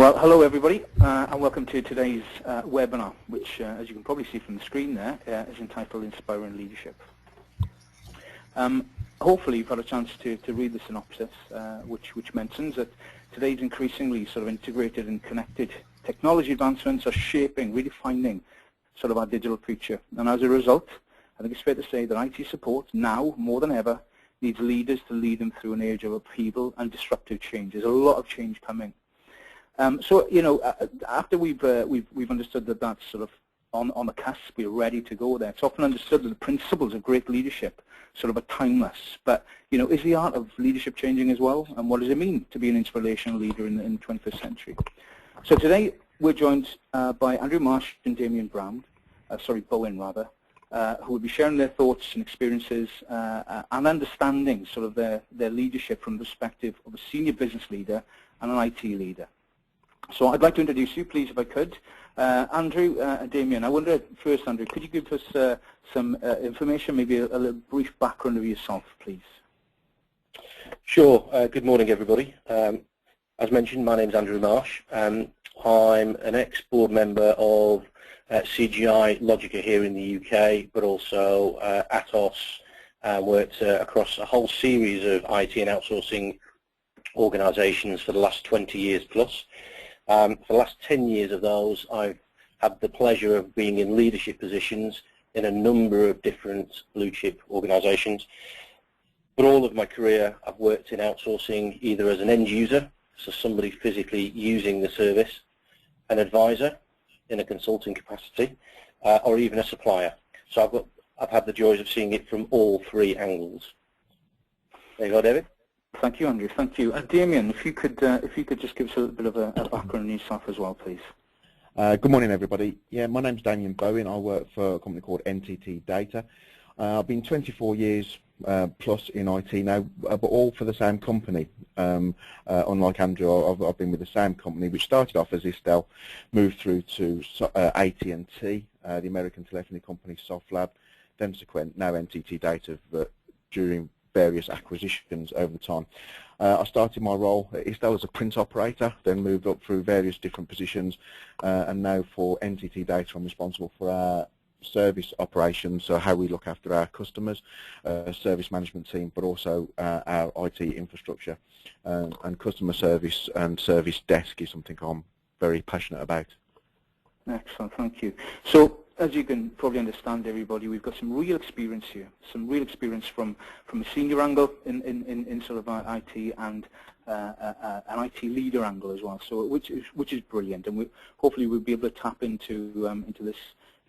Well, hello everybody, and welcome to today's webinar, which, as you can probably see from the screen there, is entitled Inspiring Leadership. Hopefully you've had a chance to read the synopsis, which mentions that today's increasingly sort of integrated and connected technology advancements are shaping, redefining sort of our digital future. And as a result, I think it's fair to say that IT support now, more than ever, needs leaders to lead them through an age of upheaval and disruptive change. There's a lot of change coming. So, you know, after we've understood that that's sort of on the cusp, we're ready to go there. It's often understood that the principles of great leadership sort of are timeless. But, you know, is the art of leadership changing as well? And what does it mean to be an inspirational leader in the 21st century? So today we're joined by Andrew Marsh and Damian Brown, Bowen rather, who will be sharing their thoughts and experiences and understanding sort of their leadership from the perspective of a senior business leader and an IT leader. So I'd like to introduce you, please, if I could. Andrew and Damien, I wonder first, Andrew, could you give us some information, maybe a little brief background of yourself, please? Sure. Good morning, everybody. As mentioned, my name is Andrew Marsh. I'm an ex-board member of CGI Logica here in the UK, but also Atos, worked across a whole series of IT and outsourcing organisations for the last 20 years plus. For the last 10 years of those, I've had the pleasure of being in leadership positions in a number of different blue chip organisations. But all of my career, I've worked in outsourcing either as an end user, so somebody physically using the service, an advisor in a consulting capacity, or even a supplier. So I've had the joys of seeing it from all three angles. There you go, David. Thank you, Andrew. Thank you. Damien, if you could just give us a little bit of a background on yourself as well, please. Good morning, everybody. Yeah, my name's Damien Bowie. I work for a company called NTT Data. I've been 24 years plus in IT now, but all for the same company. Unlike Andrew, I've been with the same company, which started off as Istel, moved through to AT&T, the American telephony company, SoftLab, then subsequent, now NTT Data, but during various acquisitions over the time. I started my role at Istel as a print operator, then moved up through various different positions, and now for NTT Data I'm responsible for our service operations, so how we look after our customers, service management team, but also our IT infrastructure, and customer service and service desk is something I'm very passionate about. Excellent, thank you. So, as you can probably understand, everybody, we've got some real experience here, some real experience from a senior angle in sort of IT and an IT leader angle as well. So, which is brilliant, and hopefully we'll be able to tap into this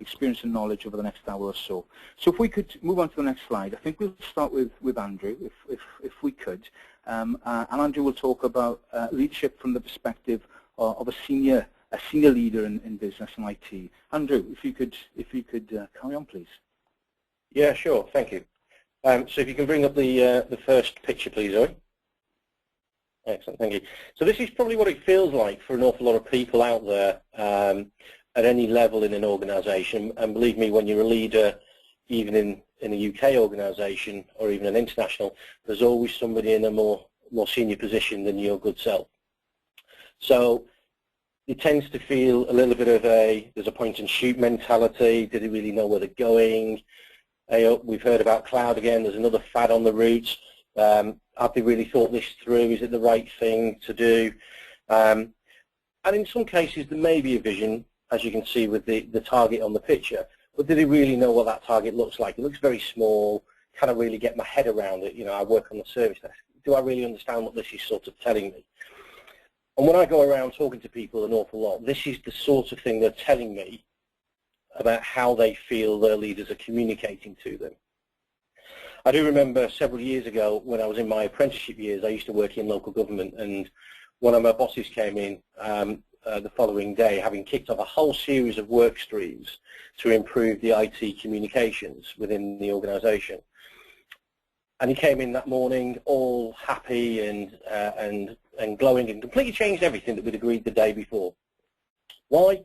experience and knowledge over the next hour or so. So, if we could move on to the next slide, I think we'll start with Andrew, if we could, and Andrew will talk about leadership from the perspective of a senior leader in business and IT. Andrew, if you could carry on, please. Yeah, sure. Thank you. So if you can bring up the first picture, please, Zoe. Excellent. Thank you. So this is probably what it feels like for an awful lot of people out there at any level in an organisation. And believe me, when you're a leader, even in a UK organisation or even an international, there's always somebody in a more senior position than your good self. So it tends to feel a little bit of there's a point and shoot mentality. Do they really know where they're going? We've heard about cloud again. There's another fad on the route. Have they really thought this through? Is it the right thing to do? And in some cases, there may be a vision, as you can see with the target on the picture, but do they really know what that target looks like? It looks very small. Can I really get my head around it? You know, I work on the service desk. Do I really understand what this is sort of telling me? And when I go around talking to people an awful lot, this is the sort of thing they're telling me about how they feel their leaders are communicating to them. I do remember several years ago when I was in my apprenticeship years, I used to work in local government, and one of my bosses came in the following day, having kicked off a whole series of work streams to improve the IT communications within the organisation. And he came in that morning all happy and glowing, and completely changed everything that we'd agreed the day before. Why?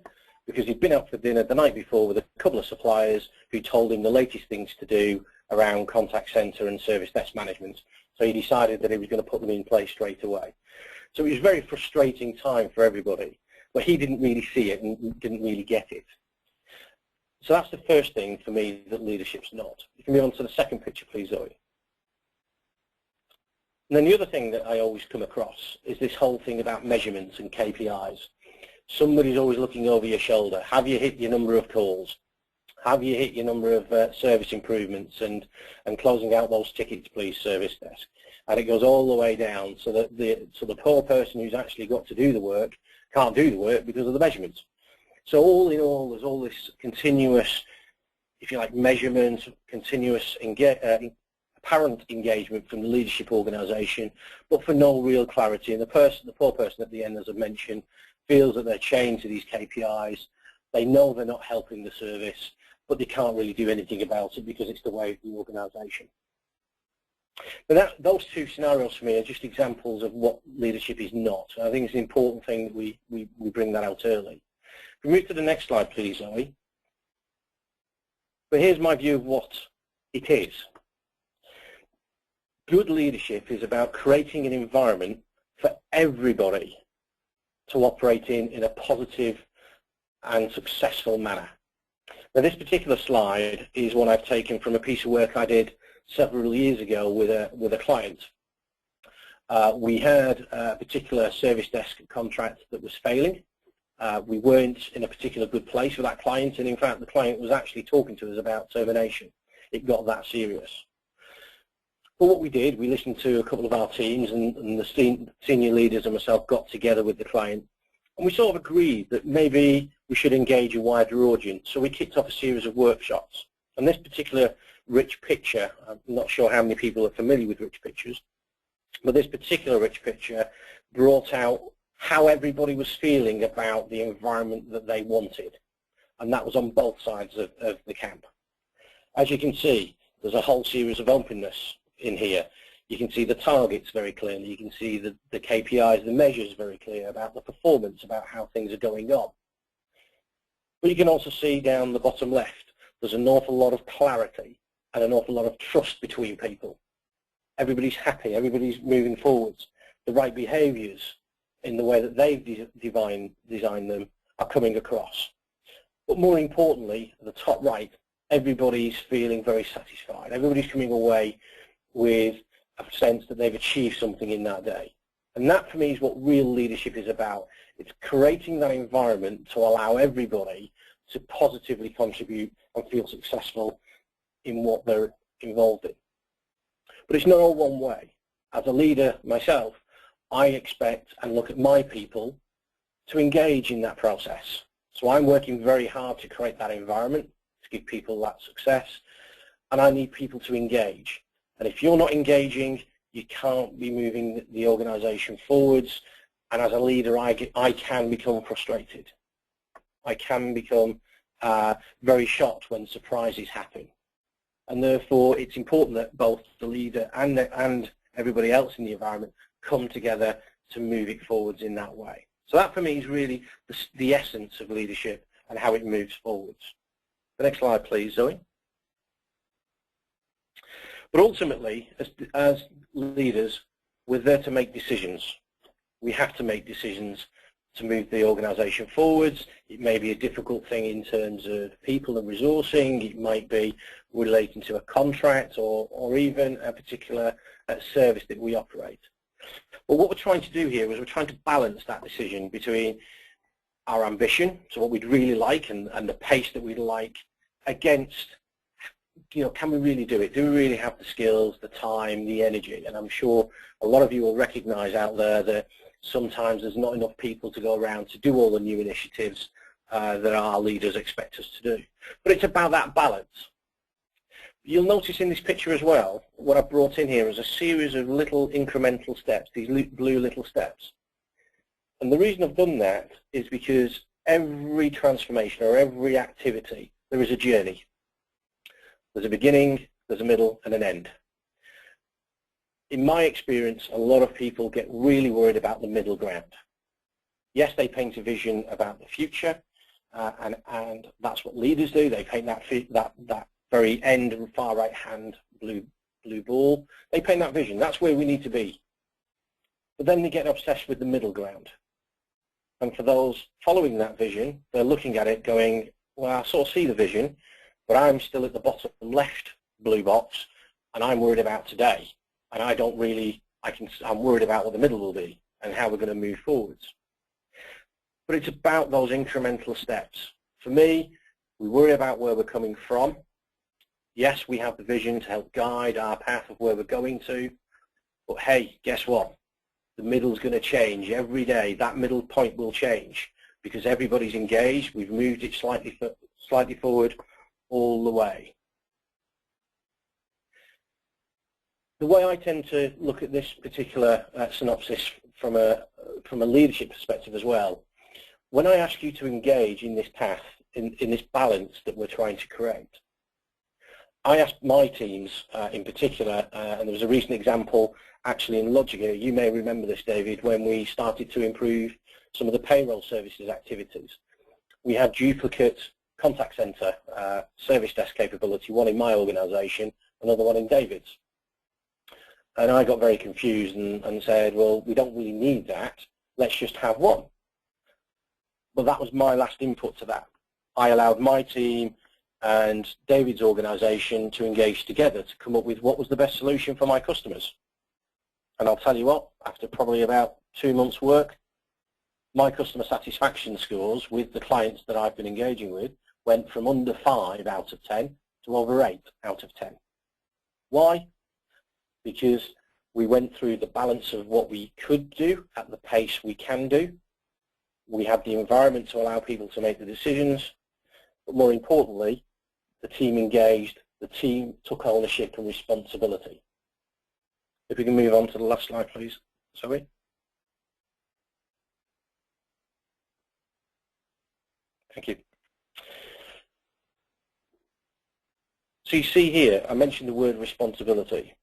Because he'd been out for dinner the night before with a couple of suppliers who told him the latest things to do around contact centre and service desk management. So he decided that he was going to put them in place straight away. So it was a very frustrating time for everybody, but he didn't really see it and didn't really get it. So that's the first thing for me that leadership's not. You can move on to the second picture, please, Zoe. And then the other thing that I always come across is this whole thing about measurements and KPIs. Somebody's always looking over your shoulder. Have you hit your number of calls? Have you hit your number of service improvements and closing out those tickets, please, service desk? And it goes all the way down so that the poor person who's actually got to do the work can't do the work because of the measurements. So all in all, there's all this continuous, if you like, measurement, continuous apparent engagement from the leadership organisation, but for no real clarity. And the poor person at the end, as I mentioned, feels that they're chained to these KPIs. They know they're not helping the service, but they can't really do anything about it because it's the way of the organisation. But those two scenarios for me are just examples of what leadership is not. And I think it's an important thing that we bring that out early. If we move to the next slide, please, Zoe. But here's my view of what it is. Good leadership is about creating an environment for everybody to operate in a positive and successful manner. Now, this particular slide is one I've taken from a piece of work I did several years ago with a client. We had a particular service desk contract that was failing. We weren't in a particular good place with that client, and in fact the client was actually talking to us about termination. It got that serious. But what we did, we listened to a couple of our teams, and the senior leaders and myself got together with the client, and we sort of agreed that maybe we should engage a wider audience. So we kicked off a series of workshops. And this particular rich picture, I'm not sure how many people are familiar with rich pictures, but this particular rich picture brought out how everybody was feeling about the environment that they wanted. And that was on both sides of the camp. As you can see, there's a whole series of openness in here. You can see the targets very clearly. You can see the KPIs, the measures very clear about the performance, about how things are going on. But you can also see down the bottom left, there's an awful lot of clarity and an awful lot of trust between people. Everybody's happy, everybody's moving forwards. The right behaviours in the way that they've designed them are coming across. But more importantly, at the top right, everybody's feeling very satisfied. Everybody's coming away with a sense that they've achieved something in that day. And that, for me, is what real leadership is about. It's creating that environment to allow everybody to positively contribute and feel successful in what they're involved in. But it's not all one way. As a leader myself, I expect and look at my people to engage in that process. So I'm working very hard to create that environment, to give people that success, and I need people to engage. And if you're not engaging, you can't be moving the organisation forwards. And as a leader, I can become frustrated. I can become very shocked when surprises happen. And therefore, it's important that both the leader and everybody else in the environment come together to move it forwards in that way. So that, for me, is really the essence of leadership and how it moves forwards. The next slide, please, Zoe. But ultimately, as leaders, we're there to make decisions. We have to make decisions to move the organisation forwards. It may be a difficult thing in terms of people and resourcing. It might be relating to a contract or even a particular service that we operate. But what we're trying to do here is we're trying to balance that decision between our ambition, so what we'd really like and the pace that we'd like, against, you know, can we really do it? Do we really have the skills, the time, the energy? And I'm sure a lot of you will recognise out there that sometimes there's not enough people to go around to do all the new initiatives that our leaders expect us to do. But it's about that balance. You'll notice in this picture as well, what I've brought in here is a series of little incremental steps, these blue little steps. And the reason I've done that is because every transformation or every activity, there is a journey. There's a beginning, there's a middle, and an end. In my experience, a lot of people get really worried about the middle ground. Yes, they paint a vision about the future, and that's what leaders do. They paint that very end and far right-hand blue blue ball. They paint that vision. That's where we need to be. But then they get obsessed with the middle ground. And for those following that vision, they're looking at it going, well, I sort of see the vision, but I'm still at the bottom left blue box, and I'm worried about today. And I don't really, I'm worried about what the middle will be and how we're going to move forwards. But it's about those incremental steps. For me, we worry about where we're coming from. Yes, we have the vision to help guide our path of where we're going to, but hey, guess what? The middle's going to change every day. That middle point will change because everybody's engaged. We've moved it slightly forward all the way. The way I tend to look at this particular synopsis from a leadership perspective as well, when I ask you to engage in this path, in this balance that we're trying to create, I asked my teams in particular, and there was a recent example actually in Logica. You may remember this, David, when we started to improve some of the payroll services activities. We had duplicate contact center service desk capability, one in my organisation, another one in David's. And I got very confused and said, well, we don't really need that. Let's just have one. But that was my last input to that. I allowed my team and David's organisation to engage together to come up with what was the best solution for my customers. And I'll tell you what, after probably about 2 months' work, my customer satisfaction scores with the clients that I've been engaging with went from under 5 out of 10 to over 8 out of 10. Why? Because we went through the balance of what we could do at the pace we can do. We had the environment to allow people to make the decisions, but more importantly, the team engaged, the team took ownership and responsibility. If we can move on to the last slide, please. Sorry. Thank you. So you see here, I mentioned the word responsibility.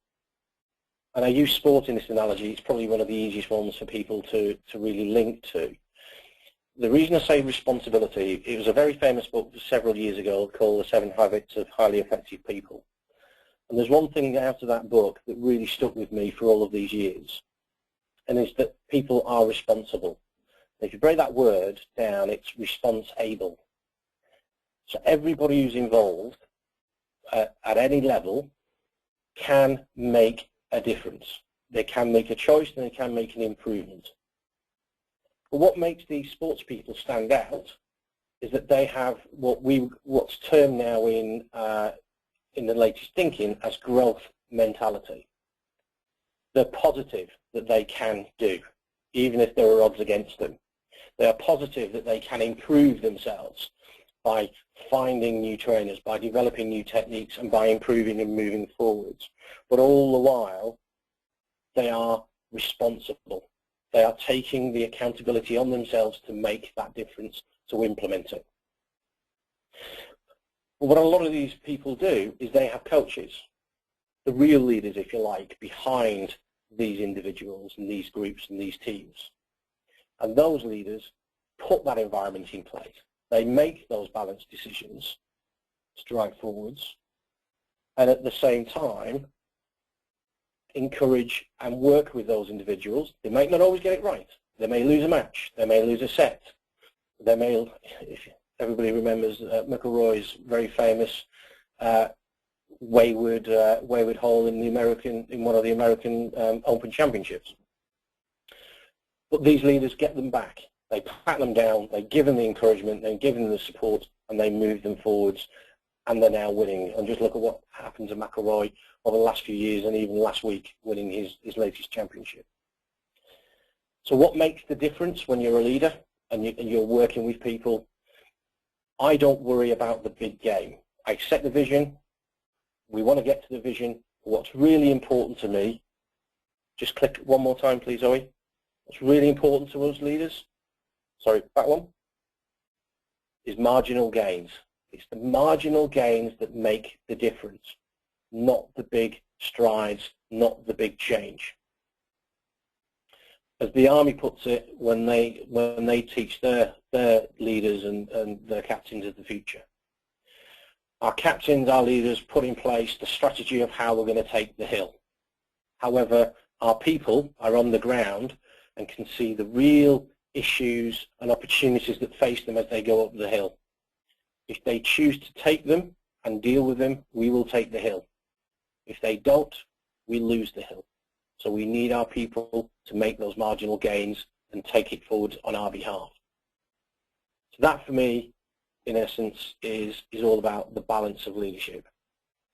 And I use sport in this analogy. It's probably one of the easiest ones for people to really link to. The reason I say responsibility, it was a very famous book several years ago called The 7 Habits of Highly Effective People. And there's one thing out of that book that really stuck with me for all of these years, and it's that people are responsible. If you break that word down, it's response-able. So everybody who's involved at any level can make a difference. They can make a choice and they can make an improvement. But what makes these sports people stand out is that they have what's termed now in the latest thinking as growth mentality. They're positive that they can do, even if there are odds against them. They are positive that they can improve themselves by finding new trainers, by developing new techniques, and by improving and moving forwards. But all the while, they are responsible. They are taking the accountability on themselves to make that difference, to implement it. But what a lot of these people do is they have coaches, the real leaders, if you like, behind these individuals and these groups and these teams. And those leaders put that environment in place. They make those balanced decisions to drive forwards, and at the same time encourage and work with those individuals. They might not always get it right. They may lose a match. They may lose a set. They may, if everybody remembers McIlroy's very famous wayward hole in one of the American Open Championships. But these leaders get them back. They pat them down. They give them the encouragement. They give them the support, and they move them forwards. And they're now winning. And just look at what happened to McIlroy over the last few years, and even last week, winning his latest championship. So what makes the difference when you're a leader and you're working with people? I don't worry about the big game. I set the vision. We want to get to the vision. What's really important to me, just click one more time, please, Zoe. What's really important to us leaders, sorry, back one, is marginal gains. It's the marginal gains that make the difference, not the big strides, not the big change. As the Army puts it, when they teach their leaders and their captains of the future, our captains, our leaders put in place the strategy of how we're going to take the hill. However, our people are on the ground and can see the real issues and opportunities that face them as they go up the hill. If they choose to take them and deal with them, we will take the hill. If they don't, we lose the hill. So we need our people to make those marginal gains and take it forward on our behalf. So that, for me, in essence, is all about the balance of leadership.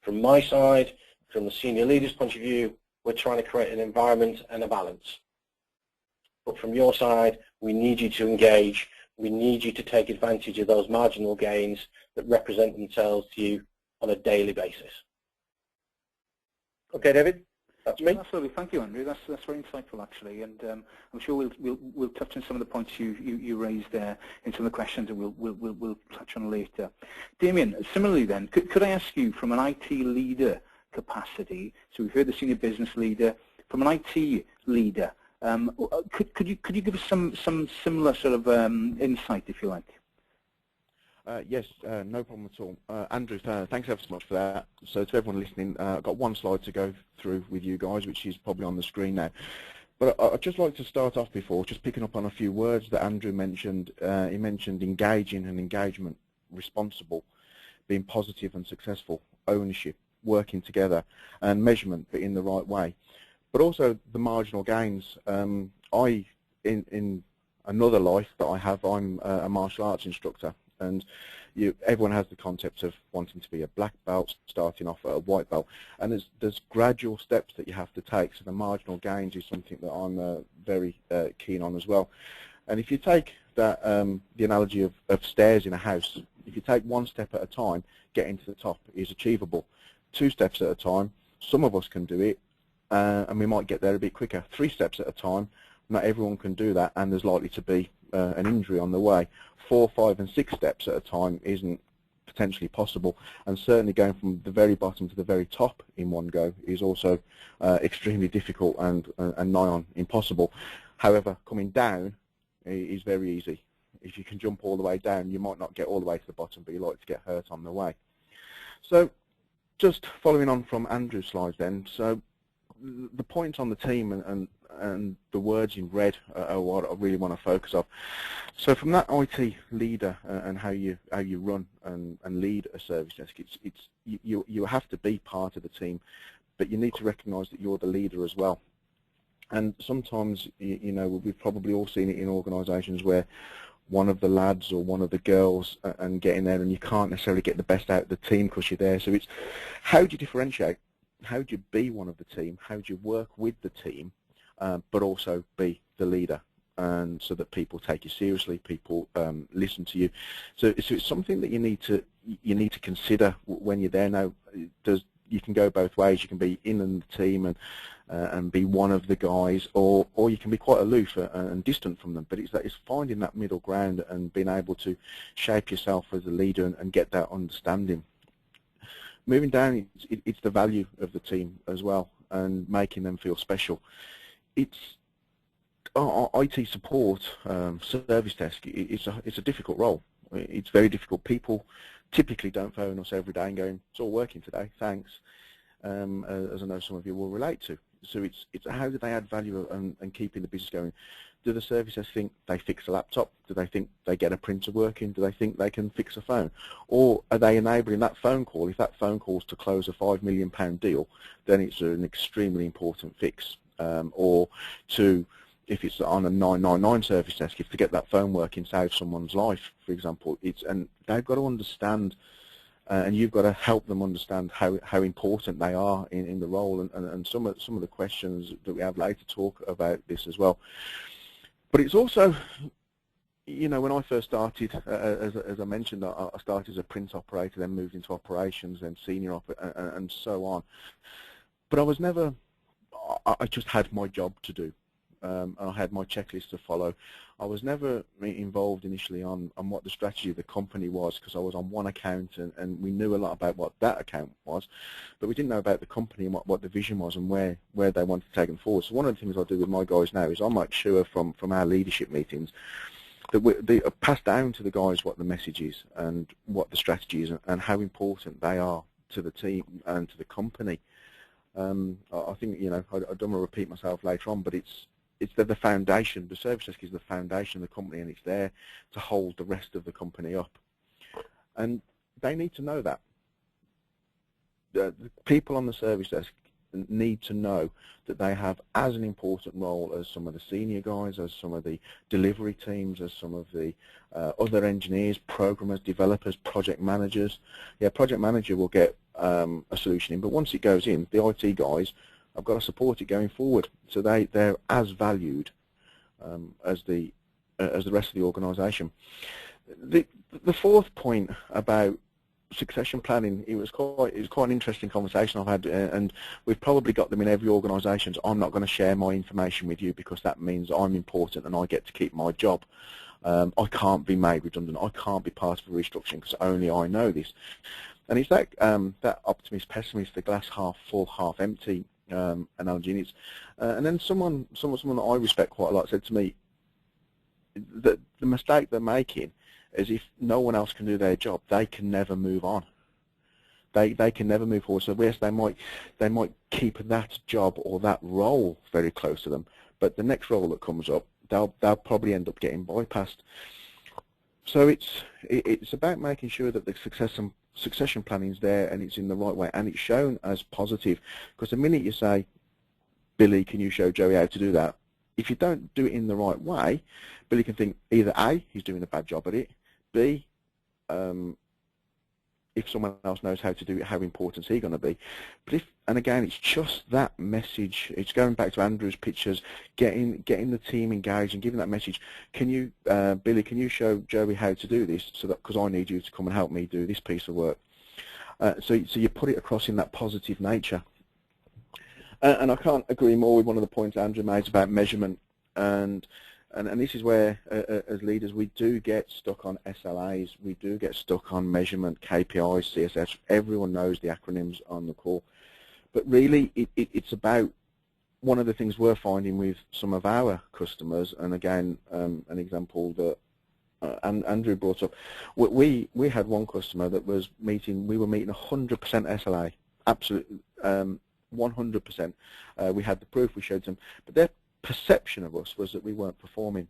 From my side, from the senior leader's point of view, we're trying to create an environment and a balance. But from your side, we need you to engage. We need you to take advantage of those marginal gains that represent themselves to you on a daily basis. Okay, David, that's me. Absolutely, thank you, Andrew. That's very insightful, actually, and I'm sure we'll touch on some of the points you raised there in some of the questions, and we'll touch on later. Damien, similarly, then, could I ask you, from an IT leader capacity, so we've heard the senior business leader, from an IT leader, could you give us some similar sort of insight, if you like? Yes, no problem at all. Andrew, thanks ever so much for that. So to everyone listening, I've got one slide to go through with you guys, which is probably on the screen now. But I'd just like to start off before, just picking up on a few words that Andrew mentioned. He mentioned engaging and engagement, responsible, being positive and successful, ownership, working together, and measurement, but in the right way. But also the marginal gains. In another life that I have, I'm a martial arts instructor. And everyone has the concept of wanting to be a black belt, starting off at a white belt, and there's gradual steps that you have to take. So the marginal gains is something that I'm very keen on as well. And if you take that the analogy of stairs in a house, if you take one step at a time, getting to the top is achievable. 2 steps at a time, some of us can do it, and we might get there a bit quicker. 3 steps at a time, not everyone can do that, and there's likely to be an injury on the way. 4, 5, and 6 steps at a time isn't potentially possible, and certainly going from the very bottom to the very top in one go is also extremely difficult and nigh on impossible. However, coming down is very easy. If you can jump all the way down, you might not get all the way to the bottom, but you like to get hurt on the way. So just following on from Andrew's slides then, so the points on the team and the words in red are what I really want to focus on. So from that IT leader and how you run and lead a service desk, you have to be part of the team, but you need to recognise that you're the leader as well. And sometimes, you know, we've probably all seen it in organisations where one of the lads or one of the girls and get in there and you can't necessarily get the best out of the team because you're there. So it's how do you differentiate? How do you be one of the team? How do you work with the team, but also be the leader, and so that people take you seriously, people listen to you. So it's something that you need to consider when you're there. Now, you can go both ways. You can be in the team and be one of the guys, or you can be quite aloof and distant from them. But it's finding that middle ground and being able to shape yourself as a leader and get that understanding. Moving down, it's the value of the team as well, and making them feel special. It's IT support, service desk. It's a difficult role. It's very difficult. People typically don't phone us every day and going, "It's all working today, thanks," as I know some of you will relate to. So it's how do they add value and keeping the business going? Do the service desk think they fix a laptop? Do they think they get a printer working? Do they think they can fix a phone? Or are they enabling that phone call? If that phone call's to close a £5 million deal, then it's an extremely important fix. Or if it's on a 999 service desk, if to get that phone working saves someone's life, for example, and they've got to understand, and you've got to help them understand how important they are in the role, and some of the questions that we have later talk about this as well. But it's also, you know, when I first started, as I mentioned, I started as a print operator, then moved into operations, then senior and so on. But I was never, I just had my job to do. And I had my checklist to follow. I was never involved initially on what the strategy of the company was, because I was on one account and we knew a lot about what that account was, but we didn't know about the company and what the vision was and where they wanted to take them forward. So one of the things I do with my guys now is I make sure from our leadership meetings, they pass down to the guys what the message is and what the strategy is and how important they are to the team and to the company. I think, you know, I don't want to repeat myself later on, but it's the foundation. The service desk is the foundation of the company, and it's there to hold the rest of the company up. And they need to know that. The people on the service desk need to know that they have as an important role as some of the senior guys, as some of the delivery teams, as some of the other engineers, programmers, developers, project managers. Yeah, project manager will get a solution in, but once it goes in, the IT guys have got to support it going forward. So they're as valued as the rest of the organisation. The fourth point about succession planning, it was quite an interesting conversation I've had, and we've probably got them in every organisation. I'm not going to share my information with you because that means I'm important and I get to keep my job. I can't be made redundant. I can't be part of a restructuring because only I know this. And it's that that optimist pessimist, the glass half full, half empty analogy. And then someone that I respect quite a lot said to me that the mistake they're making is if no one else can do their job, they can never move on. They can never move forward. So yes, they might keep that job or that role very close to them, but the next role that comes up, they'll probably end up getting bypassed. So it's about making sure that the succession planning is there and it's in the right way and it's shown as positive. Because the minute you say, Billy, can you show Joey how to do that? If you don't do it in the right way, Billy can think either A, he's doing a bad job at it, B, if someone else knows how to do it, how important is he going to be? But and again, it's just that message. It's going back to Andrew's pictures, getting the team engaged and giving that message. Can you, Billy, can you show Joey how to do this? So that because I need you to come and help me do this piece of work. So you put it across in that positive nature. And I can't agree more with one of the points Andrew made about measurement. And this is where, as leaders, we do get stuck on SLAs. We do get stuck on measurement, KPIs, CSS. Everyone knows the acronyms on the call. But really, it's about one of the things we're finding with some of our customers, and again, an example that Andrew brought up. We had one customer that was meeting, we were meeting 100% SLA, absolutely 100%. We had the proof, we showed them, but their perception of us was that we weren't performing.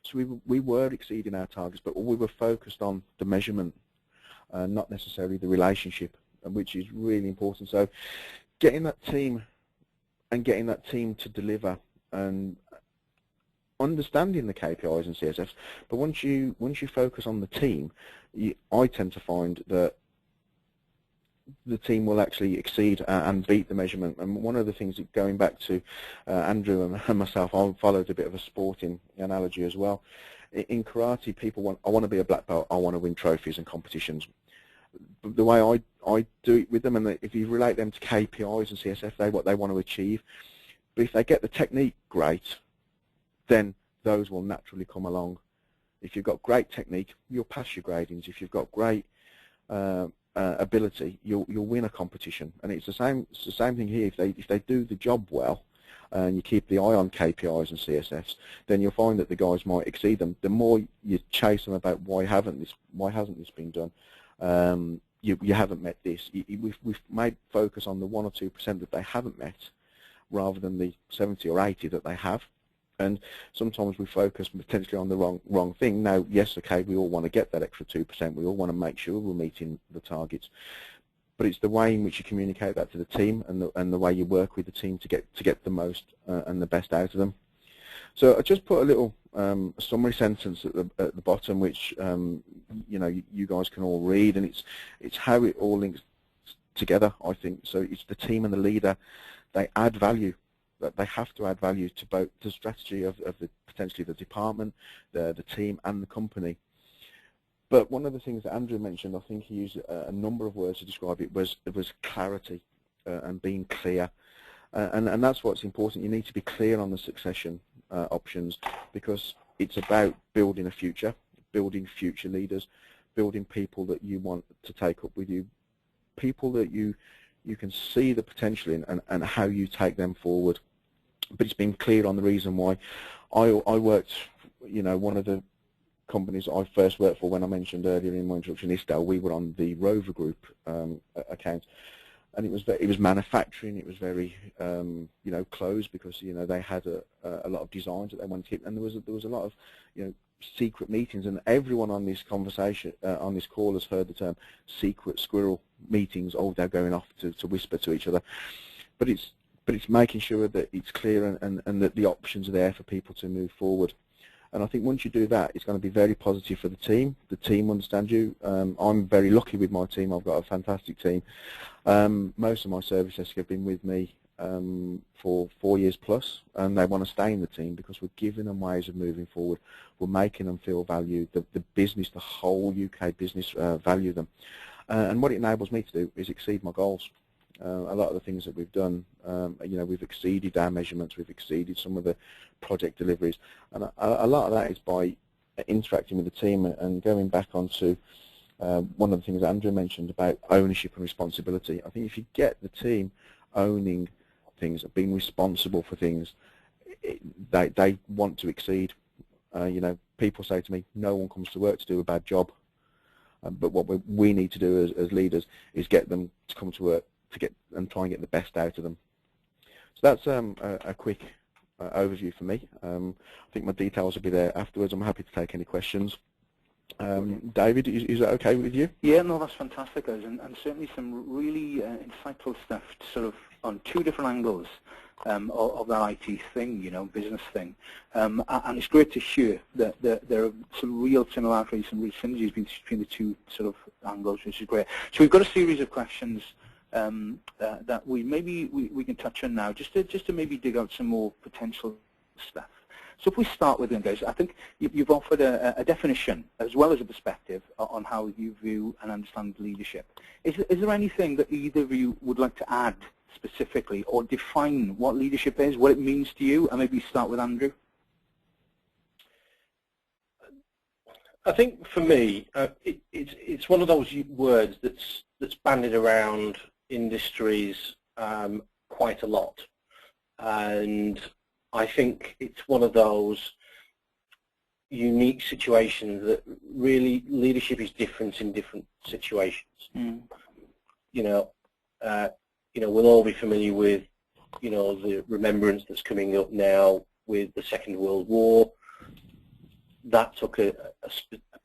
So we were exceeding our targets, but we were focused on the measurement, not necessarily the relationship, which is really important. So getting that team to deliver and understanding the KPIs and CSFs, but once you focus on the team, I tend to find that the team will actually exceed and beat the measurement. And one of the things, that going back to Andrew and myself, I followed a bit of a sporting analogy as well. In karate, people I want to be a black belt, I want to win trophies and competitions. The way I do it with them, and if you relate them to KPIs and CSF, what they want to achieve, but if they get the technique great, then those will naturally come along. If you've got great technique, you'll pass your gradings. If you've got great ability, you'll win a competition. And it's the same thing here. If they do the job well, and you keep the eye on KPIs and CSFs, then you'll find that the guys might exceed them. The more you chase them about why hasn't this been done, you haven't met this. We've made focus on the 1 or 2% that they haven't met, rather than the 70 or 80 that they have. And sometimes we focus potentially on the wrong thing. Now, yes, okay, we all want to get that extra 2%. We all want to make sure we're meeting the targets. But it's the way in which you communicate that to the team, and the way you work with the team to get the most and the best out of them. So I just put a little summary sentence at the bottom, which you guys can all read, and it's how it all links together, I think. So it's the team and the leader. They add value. That they have to add value to both the strategy of potentially the department, the team, and the company. But one of the things that Andrew mentioned, I think he used a number of words to describe it, was clarity and being clear. And that's what's important. You need to be clear on the succession options, because it's about building a future, building future leaders, building people that you want to take up with you, people that you can see the potential in, and how you take them forward. But it's been clear on the reason why. I worked, one of the companies I first worked for, when I mentioned earlier in my introduction, Isdale, we were on the Rover Group account, and it was manufacturing. It was very closed, because they had a lot of designs that they wanted to keep, and there was a lot of secret meetings, and everyone on this conversation on this call has heard the term secret squirrel meetings. Oh, they're going off to whisper to each other, but it's making sure that it's clear and that the options are there for people to move forward. And I think once you do that, it's going to be very positive for the team. The team understands you. I'm very lucky with my team. I've got a fantastic team. Most of my service desks have been with me for 4 years plus, and they want to stay in the team because we're giving them ways of moving forward. We're making them feel valued. The business, the whole UK business, value them. And what it enables me to do is exceed my goals. A lot of the things that we've done, we've exceeded our measurements, we've exceeded some of the project deliveries, and a lot of that is by interacting with the team and going back onto one of the things Andrew mentioned about ownership and responsibility. I think if you get the team owning things, being responsible for things, they want to exceed. People say to me, no one comes to work to do a bad job, but what we need to do as leaders is get them to come to work to get and try and get the best out of them. So that's a quick overview for me. I think my details will be there afterwards. I'm happy to take any questions. David, is that okay with you? Yeah, no, that's fantastic, guys, and certainly some really insightful stuff, sort of on two different angles of that IT thing, business thing. And it's great to hear that there are some real similarities, some real synergies between the two sort of angles, which is great. So we've got a series of questions that we can touch on now, just to maybe dig out some more potential stuff. So if we start with them, guys, I think you've offered a definition as well as a perspective on how you view and understand leadership. Is there anything that either of you would like to add specifically or define what leadership is, what it means to you, and maybe start with Andrew? I think for me, it's one of those words that's bandied around industries quite a lot, and I think it's one of those unique situations that really leadership is different in different situations. We'll all be familiar with the remembrance that's coming up now with the Second World War. That took a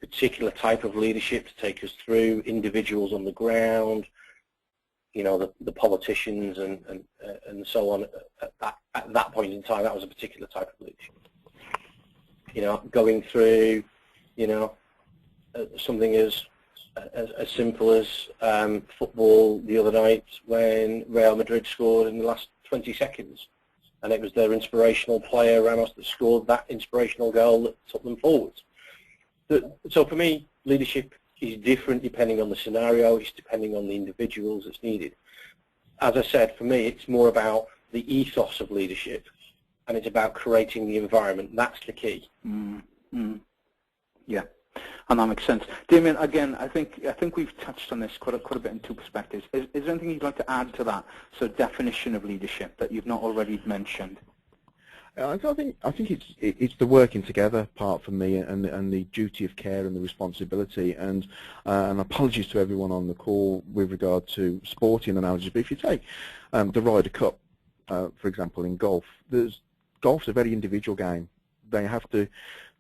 particular type of leadership to take us through, individuals on the ground, the politicians and so on. At that point in time, that was a particular type of leadership. Going through, something as simple as football the other night when Real Madrid scored in the last 20 seconds. And it was their inspirational player, Ramos, that scored that inspirational goal that took them forwards. So for me, leadership is different depending on the scenario, it's depending on the individuals that's needed. As I said, for me, it's more about the ethos of leadership, and it's about creating the environment. That's the key. Yeah, and that makes sense. Damien, again, I think we've touched on this quite a bit in two perspectives. Is there anything you'd like to add to that definition of leadership that you've not already mentioned? I think it's the working together part for me, and the duty of care and the responsibility, and apologies to everyone on the call with regard to sporting analogies. But if you take the Ryder Cup, for example, in golf, golf's a very individual game. They have to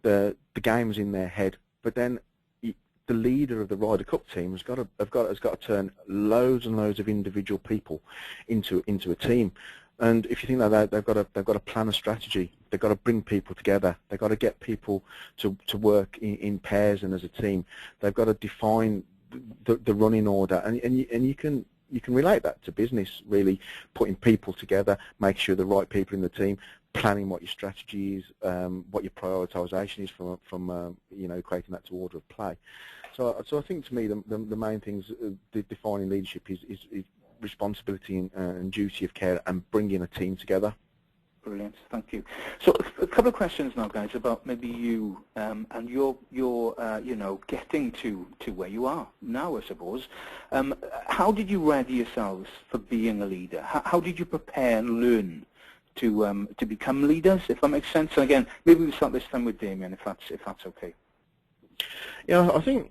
the game's in their head, but then the leader of the Ryder Cup team has got to turn loads and loads of individual people into a team. And if you think like that, they've got to plan a strategy. They've got to bring people together. They've got to get people to work in pairs and as a team. They've got to define the running order, and you can relate that to business, really, putting people together, making sure the right people in the team, planning what your strategy is, what your prioritisation is from creating that to order of play. So I think to me the main things defining leadership is responsibility and duty of care and bringing a team together. Brilliant, thank you. So a couple of questions now, guys, about maybe you and your getting to where you are now, I suppose. How did you ready yourselves for being a leader? How did you prepare and learn to become leaders, if that makes sense? And again, maybe we'll start this time with Damien, if that's okay. Yeah, I think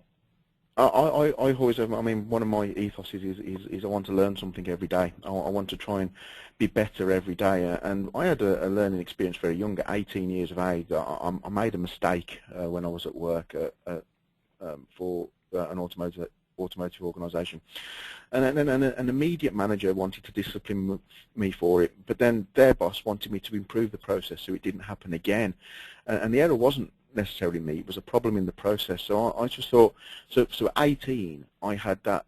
I always have, I mean, one of my ethos is I want to learn something every day. I want to try and be better every day. And I had a learning experience very young, at 18 years of age. I made a mistake when I was at work for an automotive organisation. And then an immediate manager wanted to discipline me for it, but then their boss wanted me to improve the process so it didn't happen again. And the error wasn't necessarily me, it was a problem in the process. So I just thought, so at 18, I had that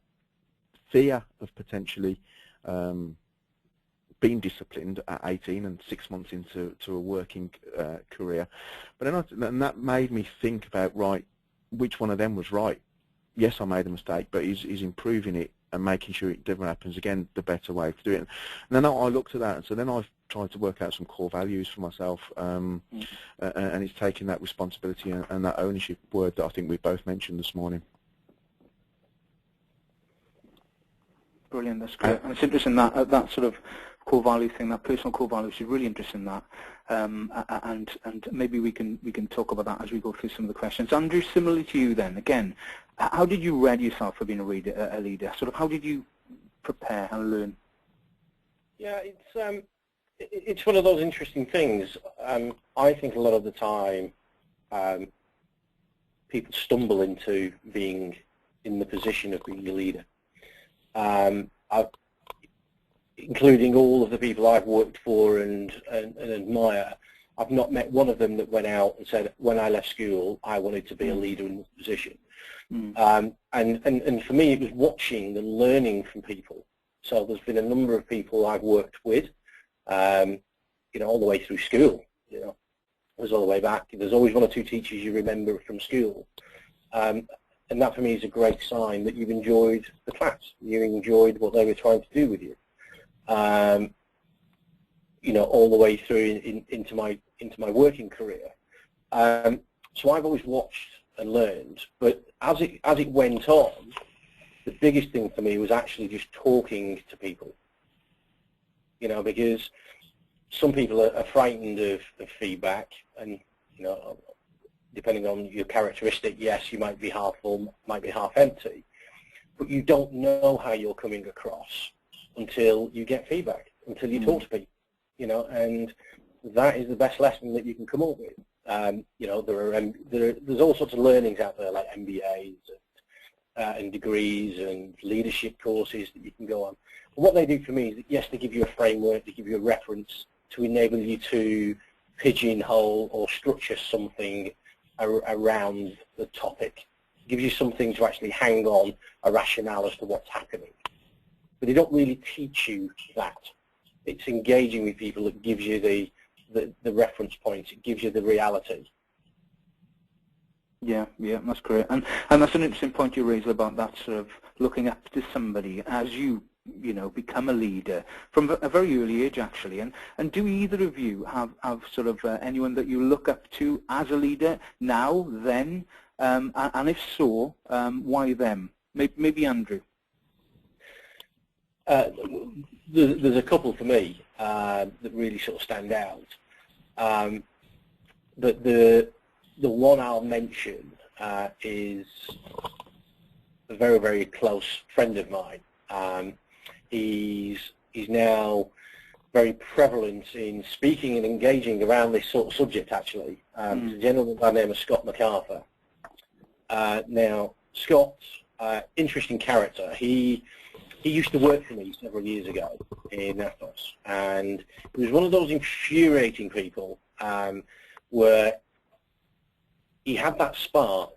fear of potentially being disciplined at 18 and 6 months into a working career. But then that made me think about, right, which one of them was right. Yes, I made a mistake, but is improving it and making sure it never happens again the better way to do it. And then I looked at that, and so then I've tried to work out some core values for myself, and it's taking that responsibility and that ownership word that I think we both mentioned this morning. Brilliant, that's great. And it's interesting that that sort of core value thing, that personal core value, is really interesting. That, and maybe we can talk about that as we go through some of the questions. Andrew, similarly to you, then again, how did you ready yourself for being a leader? Sort of, how did you prepare and learn? Yeah, it's one of those interesting things. I think a lot of the time people stumble into being in the position of being a leader. Including all of the people I've worked for and admire, I've not met one of them that went out and said, when I left school, I wanted to be a leader in this position. And for me, it was watching and learning from people. So there's been a number of people I've worked with, all the way through school. There's all the way back. There's always one or two teachers you remember from school. And that for me is a great sign that you've enjoyed the class. You enjoyed what they were trying to do with you. All the way through into my working career. So I've always watched and learned, but as it went on, the biggest thing for me was actually just talking to people. Because some people are frightened of feedback, and depending on your characteristic, yes, you might be half full, might be half empty, but you don't know how you're coming across until you get feedback, until you talk to people, and that is the best lesson that you can come up with. There's all sorts of learnings out there, like MBAs and degrees and leadership courses that you can go on. But what they do for me is that, yes, they give you a framework, they give you a reference to enable you to pigeonhole or structure something around the topic. It gives you something to actually hang on, a rationale as to what's happening. But they don't really teach you that. It's engaging with people that gives you the reference points. It gives you the reality. Yeah, that's great. And that's an interesting point you raised about that sort of looking up to somebody as you become a leader from a very early age, actually. And do either of you have sort of anyone that you look up to as a leader now, then, and if so, why them? Maybe Andrew. There's a couple for me that really sort of stand out. But the one I'll mention is a very, very close friend of mine. He's now very prevalent in speaking and engaging around this sort of subject, actually. He's a gentleman by the name of Scott Macarthur. Now, Scott, interesting character. He used to work for me several years ago in Atos, and he was one of those infuriating people where he had that spark,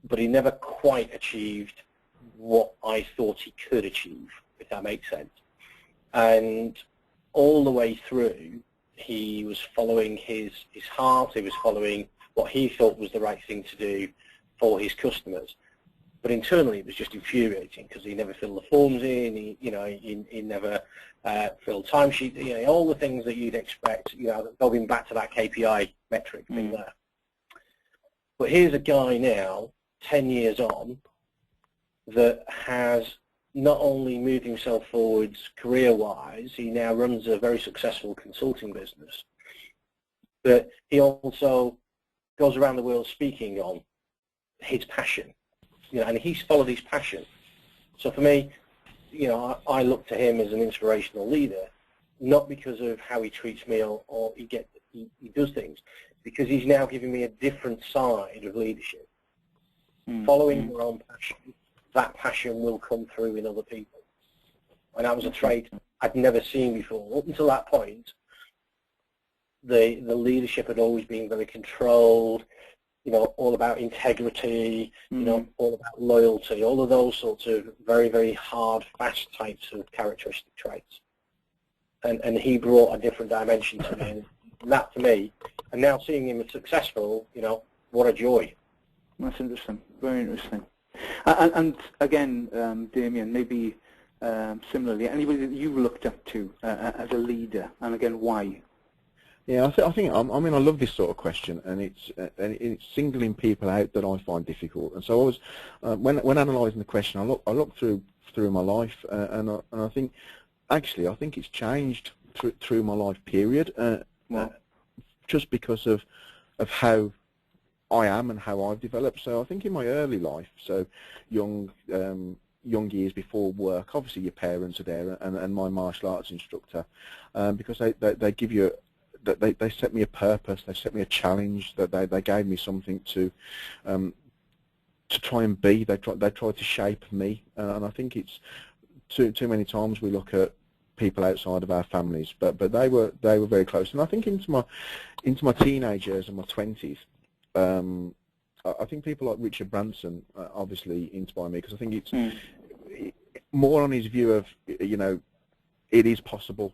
but he never quite achieved what I thought he could achieve, if that makes sense. And all the way through, he was following his heart, he was following what he thought was the right thing to do for his customers. But internally, it was just infuriating because he never filled the forms in. He never filled timesheet. All the things that you'd expect. Going back to that KPI metric thing there. But here's a guy now, 10 years on, that has not only moved himself forwards career-wise. He now runs a very successful consulting business. But he also goes around the world speaking on his passion, and he's followed his passion. So for me, I look to him as an inspirational leader, not because of how he treats me or he does things, because he's now giving me a different side of leadership. Following your own passion, that passion will come through in other people. And that was a trait I'd never seen before. Up until that point, the leadership had always been very controlled, all about integrity, all about loyalty, all of those sorts of very, very hard, fast types of characteristic traits. And he brought a different dimension to me, and that to me, and now seeing him as successful, what a joy. That's interesting, very interesting. And again, Damien, maybe similarly, anybody that you've looked up to as a leader, and again, why? Yeah, I think I love this sort of question, and it's singling people out that I find difficult. And so I was when analysing the question, I looked through my life, and I think actually I think it's changed through my life period, just because of how I am and how I've developed. So I think in my early life, so young years before work, obviously your parents are there, and my martial arts instructor, because they give you. They set me a purpose, they set me a challenge, that they gave me something to try and be. They tried to shape me, and I think it's too many times we look at people outside of our families, but they were very close. And I think into my teenage years and my 20s, I think people like Richard Branson obviously inspire me, because I think it's more on his view of it is possible.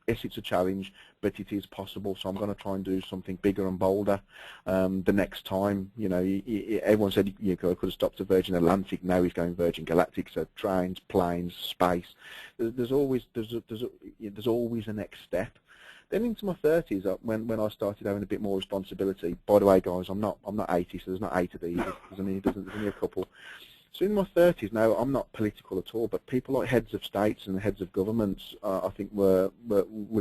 Yes, it's a challenge, but it is possible. So I'm going to try and do something bigger and bolder the next time. Everyone said you could have stopped at Virgin Atlantic. Now he's going Virgin Galactic. So trains, planes, space. There's always a next step. Then into my 30s, when I started having a bit more responsibility. By the way, guys, I'm not 80, so there's not 8 of these. There's only a couple. So in my 30s now, I'm not political at all, but people like heads of states and heads of governments, I think were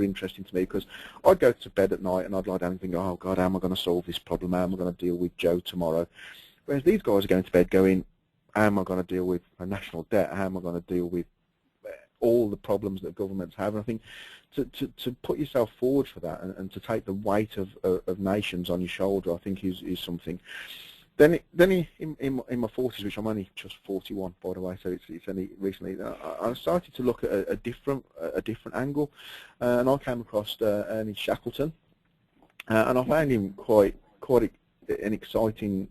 interesting to me, because I'd go to bed at night and I'd lie down and think, oh God, how am I going to solve this problem? How am I going to deal with Joe tomorrow? Whereas these guys are going to bed going, how am I going to deal with a national debt? How am I going to deal with all the problems that governments have? And I think to put yourself forward for that, and to take the weight of nations on your shoulder, I think is something. Then in my 40s, which I'm only just 41, by the way, so it's only recently, I started to look at a different angle, and I came across Ernie Shackleton, and I found him quite an exciting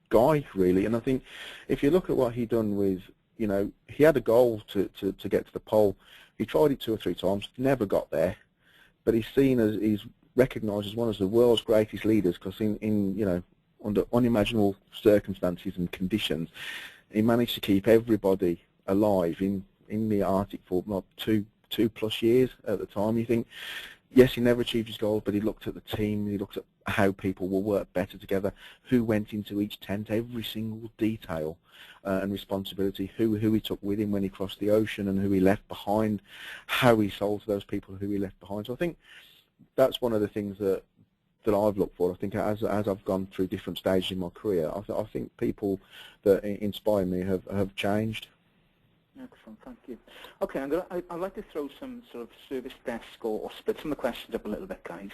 guy, really. And I think if you look at what he done with, he had a goal to get to the pole. He tried it 2 or 3 times, never got there, but he's recognised as one of the world's greatest leaders, because in under unimaginable circumstances and conditions, he managed to keep everybody alive in the Arctic for like two plus years at the time. You think, yes, he never achieved his goals, but he looked at the team, he looked at how people will work better together, who went into each tent, every single detail and responsibility, who he took with him when he crossed the ocean and who he left behind, how he sold to those people who he left behind. So I think that's one of the things that I've looked for. I think as I've gone through different stages in my career, I think people that inspire me have changed. Excellent, thank you. Okay, I'd like to throw some sort of service desk or split some of the questions up a little bit, guys,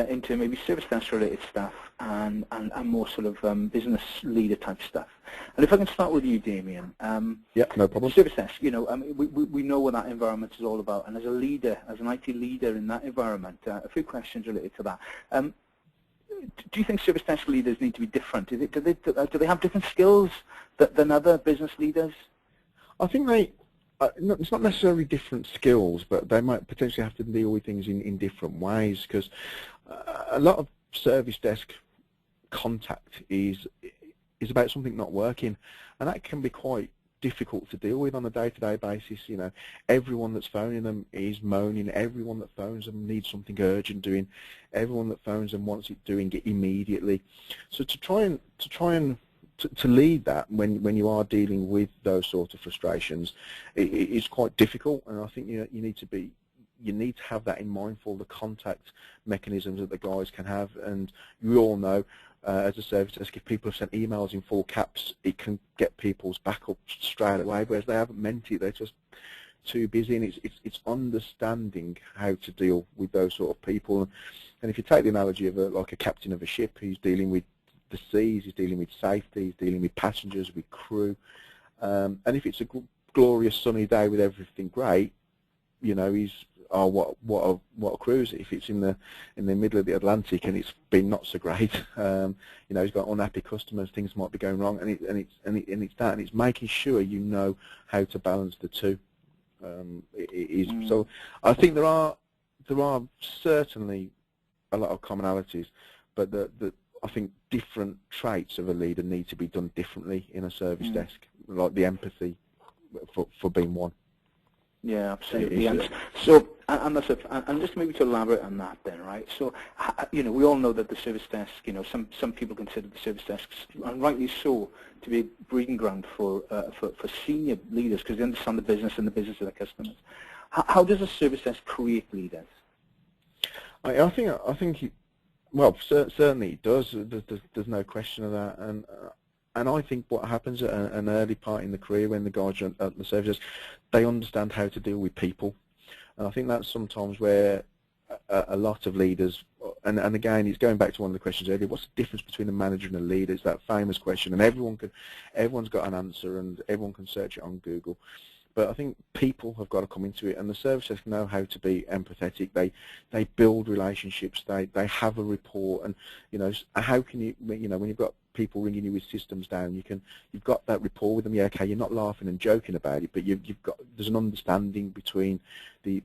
into maybe service desk related stuff and more sort of business leader type stuff. And if I can start with you, Damien. Yeah, no problem. Service desk, we know what that environment is all about, and as a leader, as an IT leader in that environment, a few questions related to that. Do you think service desk leaders need to be different? Do they have different skills than other business leaders? I think it's not necessarily different skills, but they might potentially have to deal with things in different ways, because a lot of service desk contact is about something not working, and that can be quite difficult to deal with on a day-to-day basis. Everyone that's phoning them is moaning. Everyone that phones them needs something urgent doing. Everyone that phones them wants it doing it immediately. So to lead that when you are dealing with those sort of frustrations, it's quite difficult. And I think you need to have that in mind for the contact mechanisms that the guys can have. And you all know as a service desk, if people have sent emails in full caps, it can get people's back up straight away, whereas they haven't meant it. They're just too busy, and it's understanding how to deal with those sort of people. And if you take the analogy of like a captain of a ship, he's dealing with the seas, he's dealing with safety, he's dealing with passengers, with crew, and if it's a glorious sunny day with everything great, you know, he's what a cruise. If it's in the middle of the Atlantic and it's been not so great, you know, he's got unhappy customers, things might be going wrong, and it's making sure you know how to balance the two. So I think there are certainly a lot of commonalities, but I think different traits of a leader need to be done differently in a service desk, like the empathy for being one. Yeah, absolutely. And so, and just maybe to elaborate on that then, right? So, you know, we all know that the service desk, you know, some people consider the service desks, and rightly so, to be a breeding ground for senior leaders because they understand the business and the business of their customers. How does a service desk create leaders? I think well, certainly it does. There's no question of that, and I think what happens at an early part in the career when the guys are at the service desk, they understand how to deal with people, and I think that's sometimes where a lot of leaders, and again, it's going back to one of the questions earlier. What's the difference between a manager and a leader? It's that famous question, and everyone's got an answer, and everyone can search it on Google. But I think people have got to come into it, and the service desk know how to be empathetic. They build relationships. They have a rapport, and you know, how can you know, when you've got people ringing you with systems down, you've got that rapport with them. Yeah, okay, you're not laughing and joking about it, but there's an understanding between the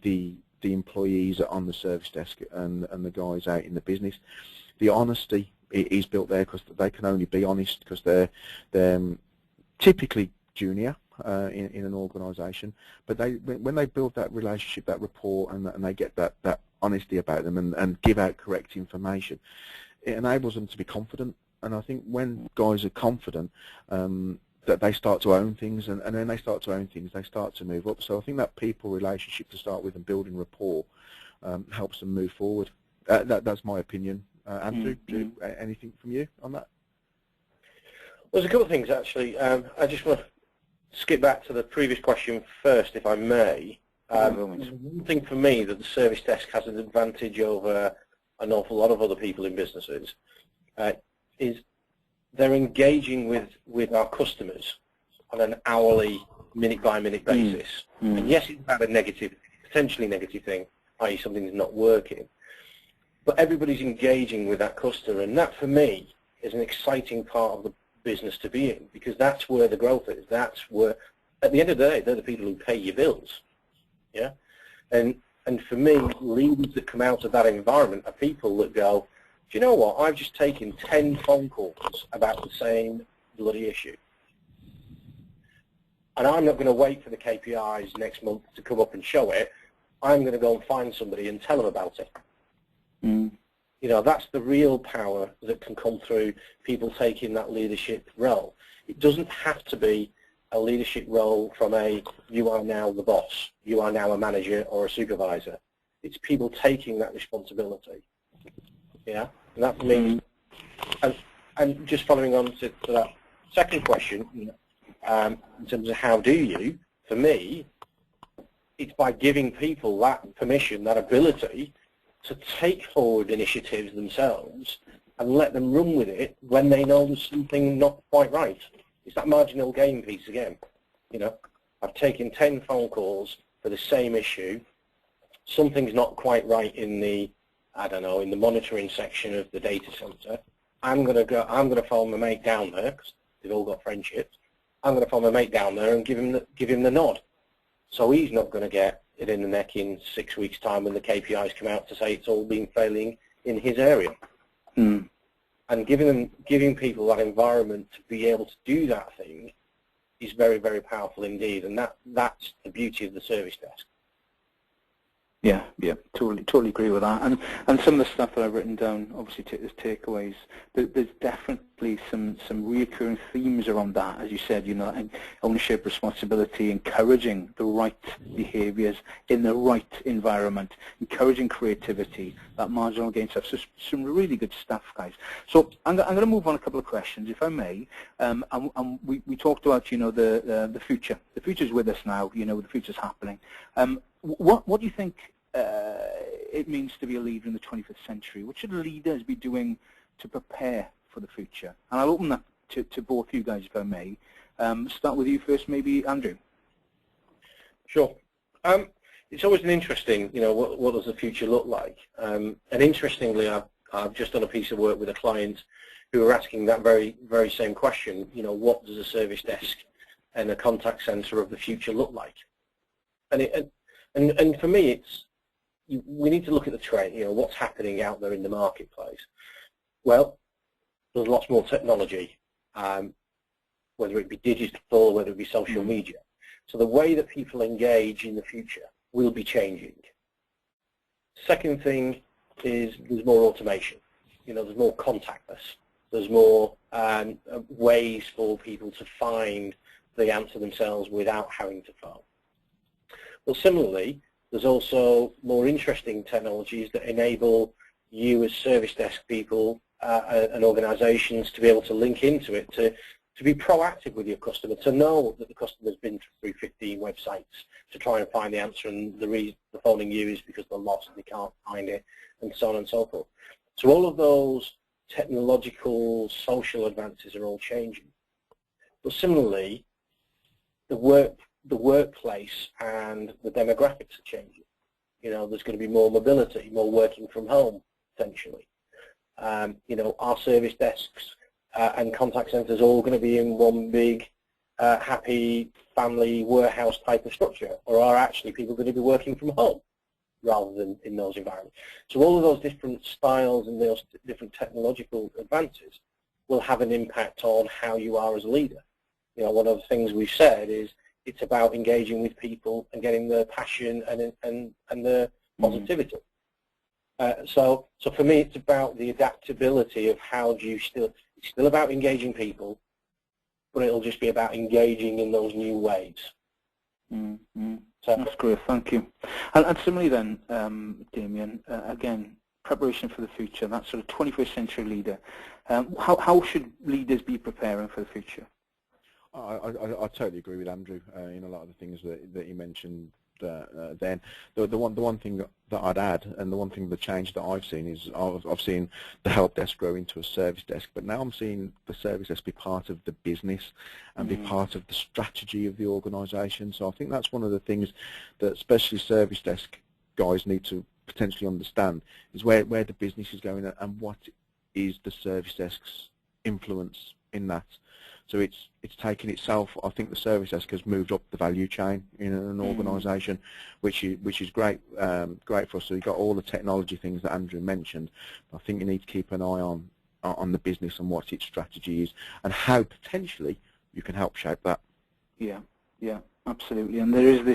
employees on the service desk and the guys out in the business. The honesty is built there because they can only be honest because they're typically junior in an organisation, but when they build that relationship, that rapport, and they get that honesty about them and give out correct information, it enables them to be confident. And I think when guys are confident, that they start to own things, and then they start to own things, they start to move up. So I think that people relationship to start with and building rapport helps them move forward. That's my opinion. Andrew, anything from you on that? Well, there's a couple of things actually. I just want to skip back to the previous question first, if I may. One thing for me that the service desk has an advantage over an awful lot of other people in businesses is they're engaging with our customers on an hourly, minute-by-minute basis. And yes, it's about a potentially negative thing, i.e. something's not working. But everybody's engaging with that customer, and that, for me, is an exciting part of the business to be in, because that's where the growth is. That's where, at the end of the day, they're the people who pay your bills. Yeah, and for me, leaders that come out of that environment are people that go, do you know what? I've just taken 10 phone calls about the same bloody issue, and I'm not going to wait for the KPIs next month to come up and show it. I'm going to go and find somebody and tell them about it. You know, that's the real power that can come through people taking that leadership role. It doesn't have to be a leadership role from you are now the boss, you are now a manager or a supervisor. It's people taking that responsibility. Yeah, and that for me, and just following on to that second question, in terms of how do you, for me, it's by giving people that permission, that ability to take forward initiatives themselves and let them run with it when they know there's something not quite right. It's that marginal gain piece again. You know, I've taken 10 phone calls for the same issue. Something's not quite right in the, I don't know, in the monitoring section of the data center. I'm going to phone my mate down there, because they've all got friendships. I'm going to phone my mate down there and give him the nod. So he's not going to get it in the neck in 6 weeks' time when the KPIs come out to say it's all been failing in his area. And giving people that environment to be able to do that thing is very, very powerful indeed, and that's the beauty of the service desk. Yeah, yeah, totally agree with that. And some of the stuff that I've written down, obviously, as takeaways. There's definitely some recurring themes around that, as you said. And ownership, responsibility, encouraging the right behaviours in the right environment, encouraging creativity, that marginal gain stuff. So some really good stuff, guys. So I'm going to move on a couple of questions, if I may. And we talked about the future. The future's with us now. The future's happening. What do you think it means to be a leader in the 21st century? What should leaders be doing to prepare for the future? And I'll open that to both you guys, if I may. Start with you first, maybe Andrew. Sure. It's always an interesting, what does the future look like? And interestingly, I've just done a piece of work with a client who are asking that very same question. What does a service desk and a contact center of the future look like? And for me, we need to look at the trend, what's happening out there in the marketplace. Well, there's lots more technology, whether it be digital, whether it be social media. So the way that people engage in the future will be changing. Second thing is there's more automation. There's more contactless. There's more ways for people to find the answer themselves without having to phone. Well, similarly, there's also more interesting technologies that enable you as service desk people and organizations to be able to link into it, to be proactive with your customer, to know that the customer's been through 15 websites to try and find the answer, and the reason they're phoning you is because they're lost and they can't find it, and so on and so forth. So all of those technological, social advances are all changing. But similarly, the workplace and the demographics are changing. There's going to be more mobility, more working from home, potentially. Our service desks and contact centres are all going to be in one big, happy family warehouse type of structure, or are actually people going to be working from home rather than in those environments? So all of those different styles and those different technological advances will have an impact on how you are as a leader. One of the things we've said is it's about engaging with people and getting the passion and the positivity. So for me, it's about the adaptability of how do you it's still about engaging people, but it'll just be about engaging in those new ways. So that's great, thank you. And similarly then, Damien, again, preparation for the future, that sort of 21st century leader. How should leaders be preparing for the future? I totally agree with Andrew in a lot of the things that you mentioned. Then the one thing that I'd add, and the one thing, the change that I've seen is I've seen the help desk grow into a service desk, but now I'm seeing the service desk be part of the business and be part of the strategy of the organisation. So I think that's one of the things that especially service desk guys need to potentially understand, is where the business is going and what is the service desk's influence in that. So it's taken itself. I think the service desk has moved up the value chain in an organisation, which is great, great for us. So you've got all the technology things that Andrew mentioned. I think you need to keep an eye on the business and what its strategy is and how potentially you can help shape that. Yeah, absolutely. And there is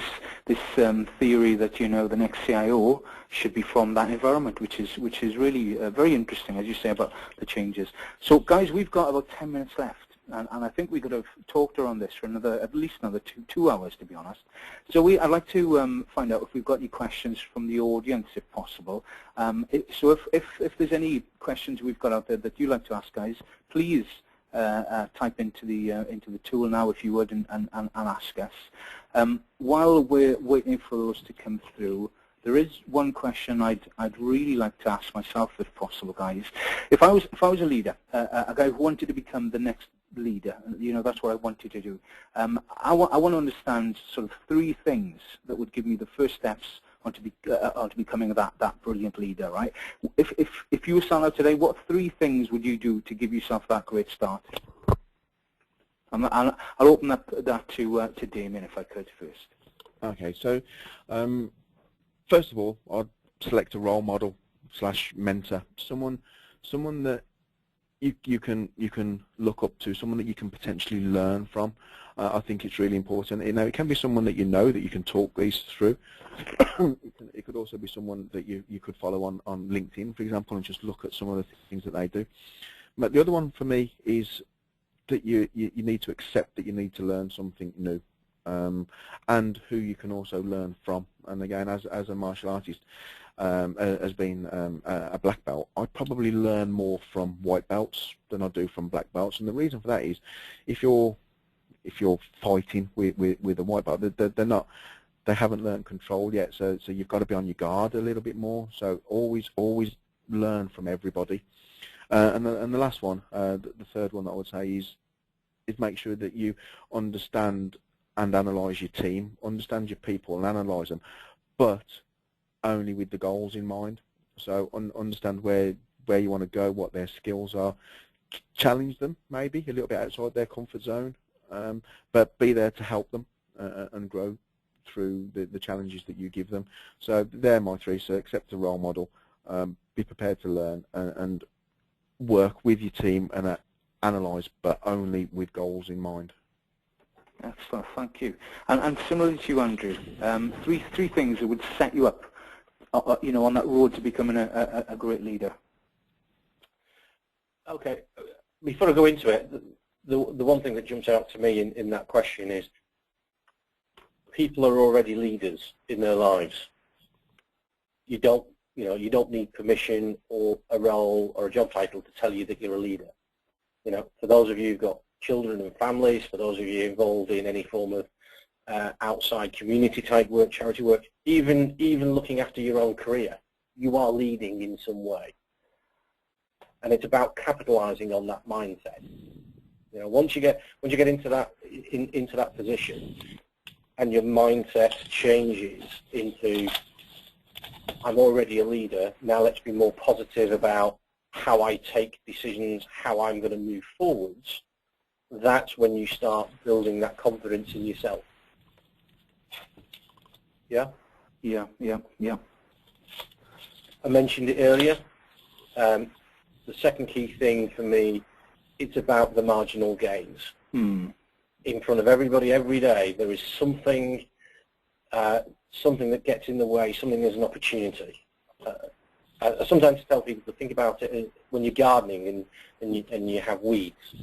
this theory that the next CIO should be from that environment, which is really very interesting, as you say, about the changes. So guys, we've got about 10 minutes left. And I think we could have talked around this for at least another two hours, to be honest. So I'd like to find out if we've got any questions from the audience, if possible. So if there's any questions we've got out there that you'd like to ask, guys, please type into the tool now, if you would, and ask us. While we're waiting for those to come through, there is one question I'd really like to ask myself, if possible, guys. If I was a leader, a guy who wanted to become the next leader, that's what I wanted to do. I want to understand sort of 3 things that would give me the first steps onto becoming that brilliant leader, right? If you were starting out today, what 3 things would you do to give yourself that great start? I'll open that to Damien, if I could, first. Okay, so first of all, I'd select a role model / mentor, someone that you can look up to, someone that you can potentially learn from. I think it's really important. You know, it can be someone that you know that you can talk these through. It could also be someone that you could follow on LinkedIn, for example, and just look at some of the things that they do. But the other one for me is that you need to accept that you need to learn something new, and who you can also learn from. And again, as a martial artist, as being a black belt, I probably learn more from white belts than I do from black belts. And the reason for that is, if you're fighting with a white belt, they haven't learned control yet. So you've got to be on your guard a little bit more. So always learn from everybody. And the last one, the third one that I would say is make sure that you understand and analyse your team, understand your people and analyse them, but only with the goals in mind. So understand where you want to go, what their skills are, challenge them maybe a little bit outside their comfort zone, but be there to help them and grow through the challenges that you give them. So they're my three. So accept a role model, be prepared to learn, and work with your team and analyse, but only with goals in mind. Excellent, thank you. And similarly to you, Andrew, three things that would set you up, you know, on that road to becoming a great leader. Okay, before I go into it, the one thing that jumps out to me in that question is people are already leaders in their lives. You don't need permission or a role or a job title to tell you that you're a leader. You know, for those of you who've got children and families, for those of you involved in any form of outside community type work, charity work, even looking after your own career, you are leading in some way. And it's about capitalizing on that mindset. You know, once you get into that position, and your mindset changes into, I'm already a leader, now let's be more positive about how I take decisions, how I'm going to move forwards, that's when you start building that confidence in yourself. Yeah? Yeah. I mentioned it earlier. The second key thing for me, it's about the marginal gains. In front of everybody every day, there is something that gets in the way, something as an opportunity. I sometimes tell people to think about it when you're gardening and you have weeds.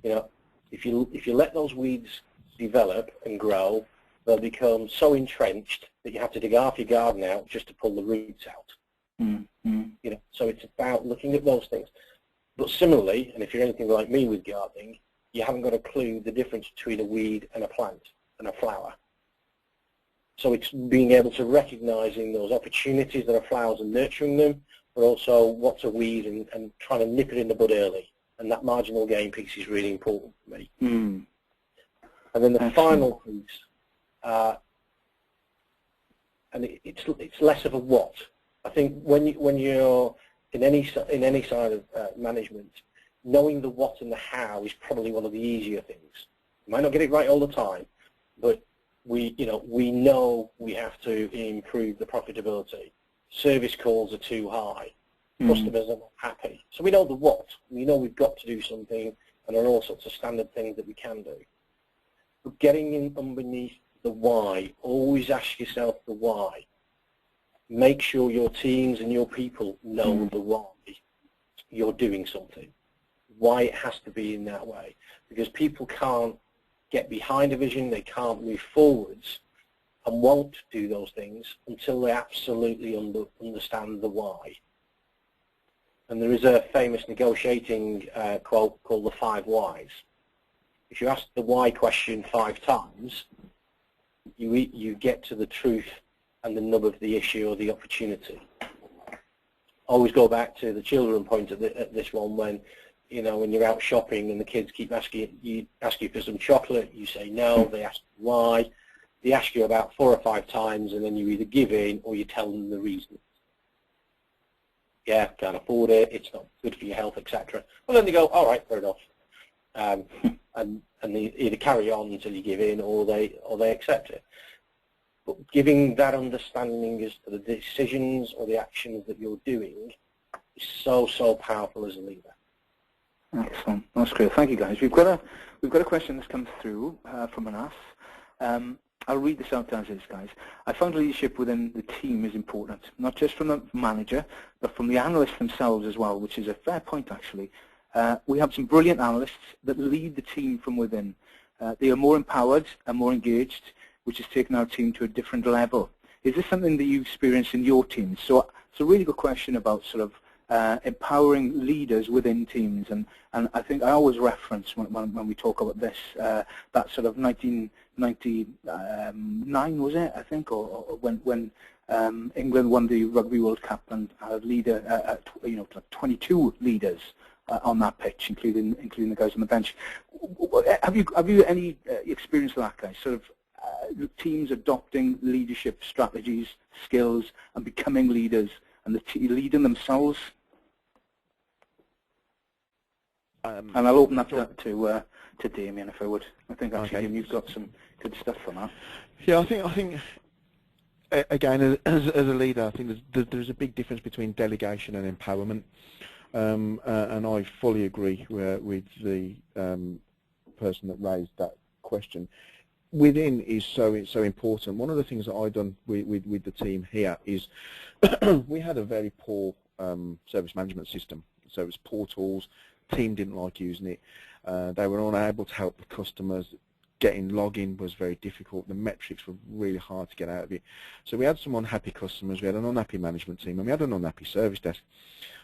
You know, if you let those weeds develop and grow, they'll become so entrenched that you have to dig half your garden out just to pull the roots out. You know, so it's about looking at those things. But similarly, and if you're anything like me with gardening, you haven't got a clue the difference between a weed and a plant and a flower. So it's being able to recognizing those opportunities that are flowers and nurturing them, but also what's a weed and trying to nip it in the bud early. And that marginal gain piece is really important for me. And then the final piece, and it's less of a what. I think when you're in any side of management, knowing the what and the how is probably one of the easier things. You might not get it right all the time, but we know we have to improve the profitability. Service calls are too high. Customers are not happy. So we know the what. We know we've got to do something, and there are all sorts of standard things that we can do. But getting in underneath the why, always ask yourself the why. Make sure your teams and your people know the why you're doing something, why it has to be in that way. Because people can't get behind a vision, they can't move forwards and won't do those things until they absolutely understand the why. And there is a famous negotiating quote called the 5 whys. If you ask the why question 5 times, you get to the truth and the nub of the issue or the opportunity. Always go back to the children point at this one when, you know, when you're out shopping and the kids keep asking you for some chocolate, you say no, they ask you why. They ask you about 4 or 5 times and then you either give in or you tell them the reason. Yeah, can't afford it, it's not good for your health, etc. Well, then they go, all right, fair enough. And they either carry on until you give in or they accept it. But giving that understanding as to the decisions or the actions that you're doing is so powerful as a leader. Excellent. That's great. Thank you, guys. We've got a question that's come through from Anas. I'll read this out as is, guys. I found leadership within the team is important, not just from the manager, but from the analysts themselves as well, which is a fair point, actually. We have some brilliant analysts that lead the team from within. They are more empowered and more engaged, which has taken our team to a different level. Is this something that you experience in your teams? So it's a really good question about sort of empowering leaders within teams, and I think I always reference when we talk about this that sort of 1999 was it, I think, or when England won the Rugby World Cup and had a leader, 22 leaders on that pitch, including the guys on the bench. Have you any experience of that, guys? Sort of teams adopting leadership strategies, skills, and becoming leaders, and leading themselves. And I'll open that up to Damien, if I would. I think actually, okay. You've got some good stuff on that. Yeah, I think again, as a leader, I think there's a big difference between delegation and empowerment, and I fully agree with the person that raised that question. Within is so important. One of the things that I've done with the team here is we had a very poor service management system. So it was poor tools. Team didn't like using it. They were unable to help the customers. Getting login was very difficult. The metrics were really hard to get out of it. So we had some unhappy customers. We had an unhappy management team, and we had an unhappy service desk.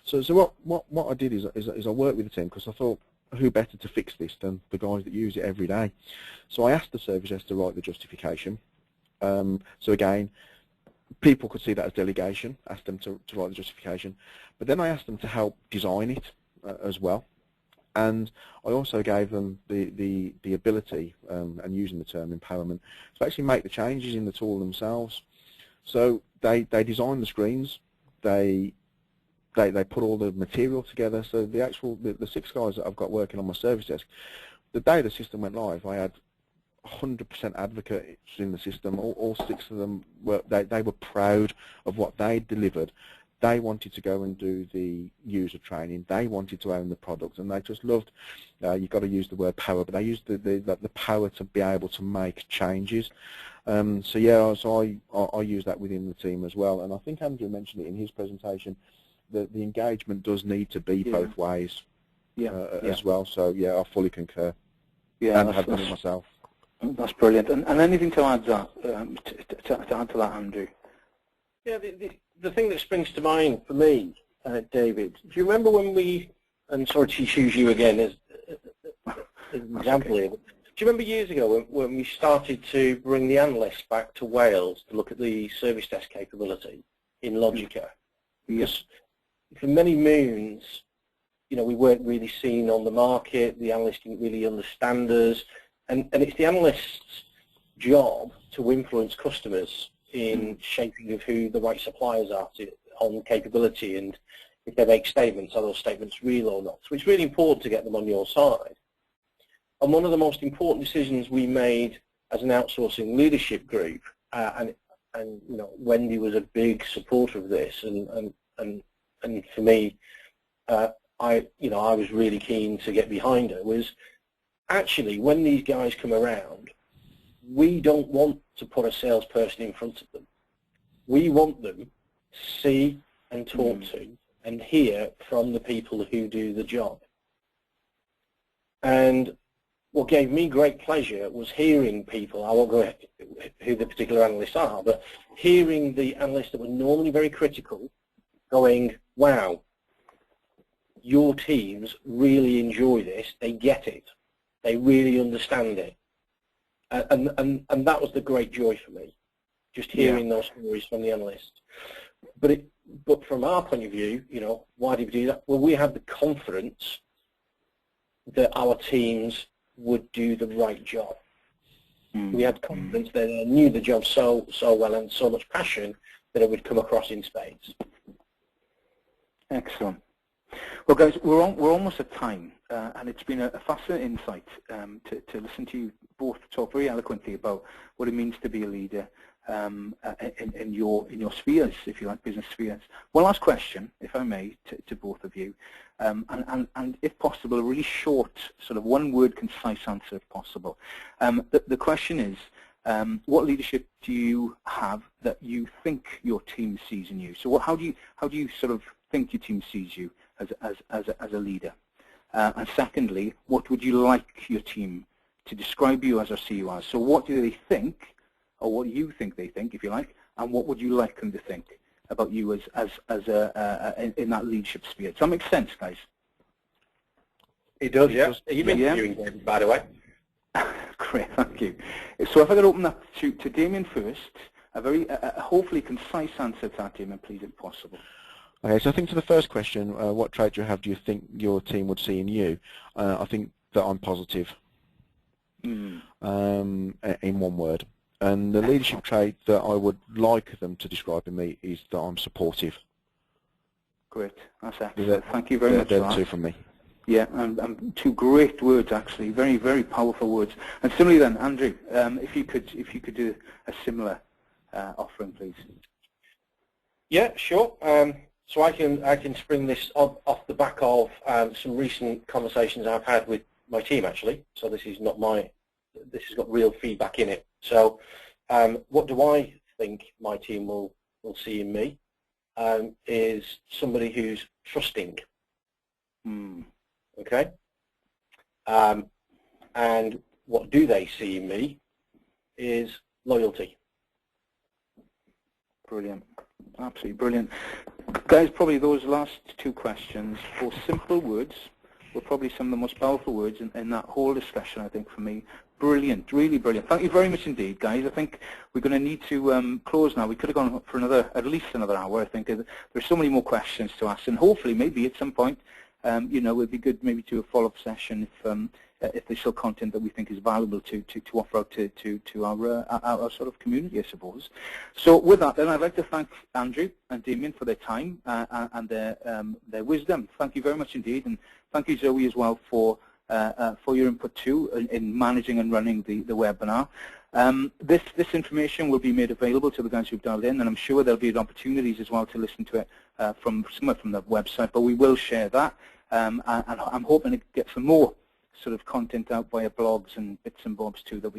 So what I did is I worked with the team because I thought, who better to fix this than the guys that use it every day? So I asked the service desk to write the justification. So again, people could see that as delegation, asked them to write the justification. But then I asked them to help design it as well. And I also gave them the ability, and using the term empowerment, to actually make the changes in the tool themselves. So they designed the screens, they put all the material together. So the 6 guys that I've got working on my service desk, the day the system went live, I had 100% advocates in the system. All 6 of them they were proud of what they delivered. They wanted to go and do the user training. They wanted to own the product, and they just loved. You've got to use the word power, but they used the power to be able to make changes. So yeah, so I use that within the team as well. And I think Andrew mentioned it in his presentation. The engagement does need to be both ways as well. So yeah, I fully concur. Yeah, and have done it myself. That's brilliant. And anything to add to that, Andrew? Yeah, the thing that springs to mind for me, David, do you remember when we, and sorry to use you again as an example here, but do you remember years ago when we started to bring the analysts back to Wales to look at the service desk capability in Logica? Because for many moons, we weren't really seen on the market, the analysts didn't really understand us, and it's the analyst's job to influence customers in shaping of who the right suppliers are on capability, and if they make statements, are those statements real or not? So it's really important to get them on your side. And one of the most important decisions we made as an outsourcing leadership group, and Wendy was a big supporter of this, and for me, I was really keen to get behind her, was actually when these guys come around, we don't want to put a salesperson in front of them. We want them to see and talk to and hear from the people who do the job. And what gave me great pleasure was hearing people, I won't go who the particular analysts are, but hearing the analysts that were normally very critical going, wow, your teams really enjoy this, they get it, they really understand it. And that was the great joy for me, just hearing those stories from the analysts. But from our point of view, why did we do that? Well, we had the confidence that our teams would do the right job. We had confidence that they knew the job so well and so much passion that it would come across in spades. Excellent. Well, guys, we're almost at time, and it's been a fascinating insight to listen to you both talk very eloquently about what it means to be a leader, in your spheres, if you like, business spheres. One last question, if I may, to both of you, and if possible, a really short, sort of one-word, concise answer, if possible. The question is, what leadership do you have that you think your team sees in you? So how do you sort of think your team sees you as a leader? And secondly, what would you like your team to describe you as or see you as? So what do they think, or what you think they think, if you like, and what would you like them to think about you in that leadership sphere? Does that make sense, guys? It does, yeah. Are you interviewing David, by the way? Great, thank you. So if I could open up to Damien first, a very hopefully concise answer to that, Damien, please, if possible. Okay, so I think to the first question, what trait do you think your team would see in you? I think that I'm positive, in one word. And the leadership trait that I would like them to describe in me is that I'm supportive. Great, that's excellent. Thank you very much for that. Two from me. Yeah, and two great words, actually, very, very powerful words. And similarly then, Andrew, if you could do a similar offering, please. Yeah, sure. So I can spring this off the back of some recent conversations I've had with my team, actually. So this is not this has got real feedback in it. So what do I think my team will see in me is somebody who's trusting. Okay. And what do they see in me is loyalty. Brilliant. Absolutely brilliant. Guys, probably those last two questions, 4 simple words, were probably some of the most powerful words in that whole discussion, I think, for me. Brilliant, really brilliant. Thank you very much indeed, guys. I think we're going to need to close now. We could have gone for at least another hour, I think. There's so many more questions to ask, and hopefully, maybe at some point, it would be good maybe to a follow-up session if there's still content that we think is valuable to offer out to our sort of community, I suppose. So with that, then, I'd like to thank Andrew and Damien for their time and their wisdom. Thank you very much indeed, and thank you, Zoe, as well for your input too in managing and running the webinar. This information will be made available to the guys who've dialed in, and I'm sure there'll be opportunities as well to listen to it from somewhere from the website, but we will share that, and I'm hoping to get some more sort of content out via blogs and bits and bobs too that we